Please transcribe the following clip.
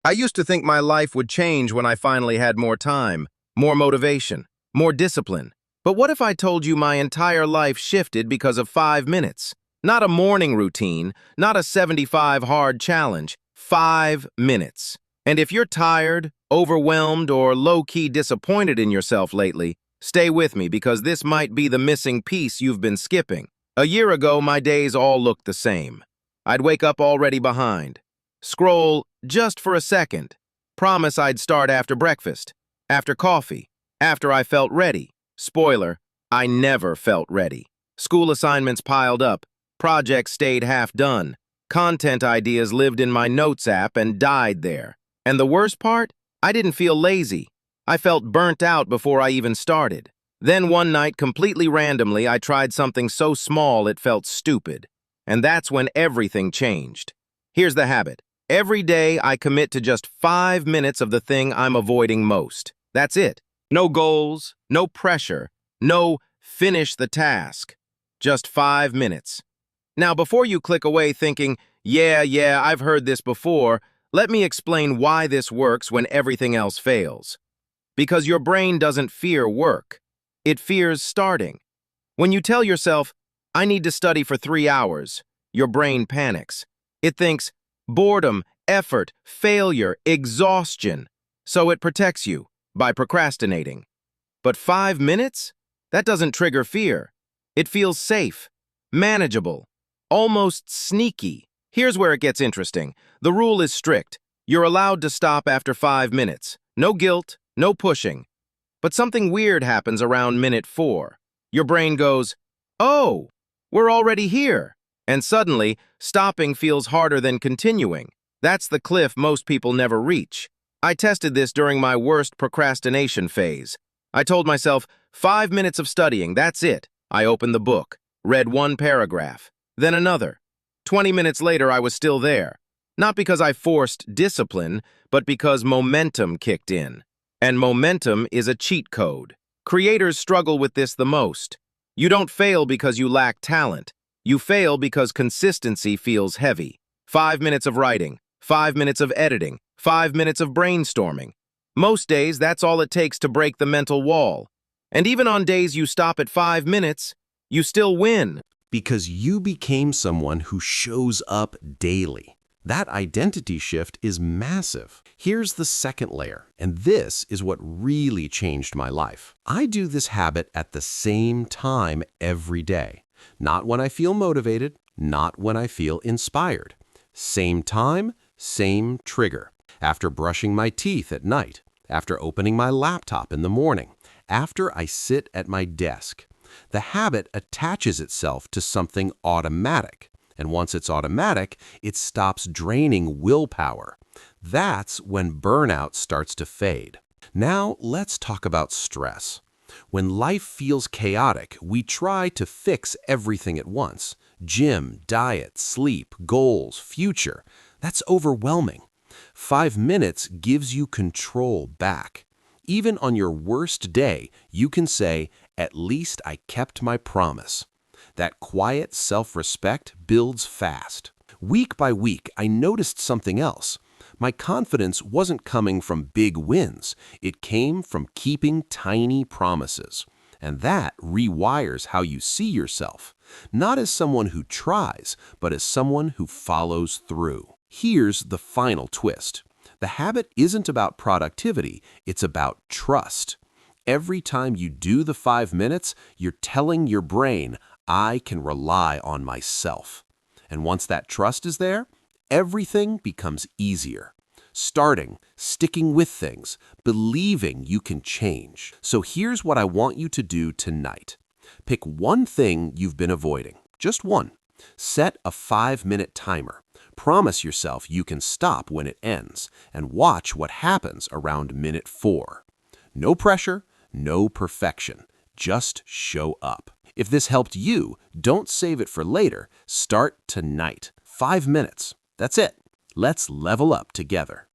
I used to think my life would change when I finally had more time, more motivation, more discipline. But what if I told you my entire life shifted because of 5 minutes? Not a morning routine, not a 75 hard challenge, 5 minutes. And if you're tired, overwhelmed, or low-key disappointed in yourself lately, stay with me because this might be the missing piece you've been skipping. A year ago, my days all looked the same. I'd wake up already behind. Scroll just for a second. Promise I'd start after breakfast, after coffee, after I felt ready. Spoiler, I never felt ready. School assignments piled up, projects stayed half done, content ideas lived in my notes app and died there. And the worst part? I didn't feel lazy. I felt burnt out before I even started. Then one night, completely randomly, I tried something so small it felt stupid. And that's when everything changed. Here's the habit. Every day, I commit to just 5 minutes of the thing I'm avoiding most. That's it. No goals, no pressure, no finish the task. Just 5 minutes. Now, before you click away thinking, yeah, I've heard this before, let me explain why this works when everything else fails. Because your brain doesn't fear work. It fears starting. When you tell yourself, I need to study for 3 hours, your brain panics. It thinks, boredom, effort, failure, exhaustion. So it protects you by procrastinating. But 5 minutes? That doesn't trigger fear. It feels safe, manageable, almost sneaky. Here's where it gets interesting. The rule is strict. You're allowed to stop after 5 minutes. No guilt, no pushing. But something weird happens around minute 4. Your brain goes, oh, we're already here. And suddenly, stopping feels harder than continuing. That's the cliff most people never reach. I tested this during my worst procrastination phase. I told myself, 5 minutes of studying, that's it. I opened the book, read one paragraph, then another. 20 minutes later, I was still there. Not because I forced discipline, but because momentum kicked in. And momentum is a cheat code. Creators struggle with this the most. You don't fail because you lack talent. You fail because consistency feels heavy. 5 minutes of writing, 5 minutes of editing, 5 minutes of brainstorming. Most days, that's all it takes to break the mental wall. And even on days you stop at 5 minutes, you still win. Because you became someone who shows up daily. That identity shift is massive. Here's the second layer, and this is what really changed my life. I do this habit at the same time every day. Not when I feel motivated, not when I feel inspired. Same time, same trigger. After brushing my teeth at night, after opening my laptop in the morning, after I sit at my desk. The habit attaches itself to something automatic. And once it's automatic, it stops draining willpower. That's when burnout starts to fade. Now, let's talk about stress. When life feels chaotic, we try to fix everything at once. Gym, diet, sleep, goals, future. That's overwhelming. 5 minutes gives you control back. Even on your worst day, you can say, at least I kept my promise. That quiet self-respect builds fast. Week by week, I noticed something else. My confidence wasn't coming from big wins. It came from keeping tiny promises. And that rewires how you see yourself. Not as someone who tries, but as someone who follows through. Here's the final twist. The habit isn't about productivity, it's about trust. Every time you do the 5 minutes, you're telling your brain, I can rely on myself. And once that trust is there, everything becomes easier. Starting, sticking with things, believing you can change. So here's what I want you to do tonight. Pick one thing you've been avoiding, just one. Set a 5-minute timer. Promise yourself you can stop when it ends, and watch what happens around minute 4. No pressure, no perfection. Just show up. If this helped you, don't save it for later. Start tonight. 5 minutes. That's it. Let's level up together.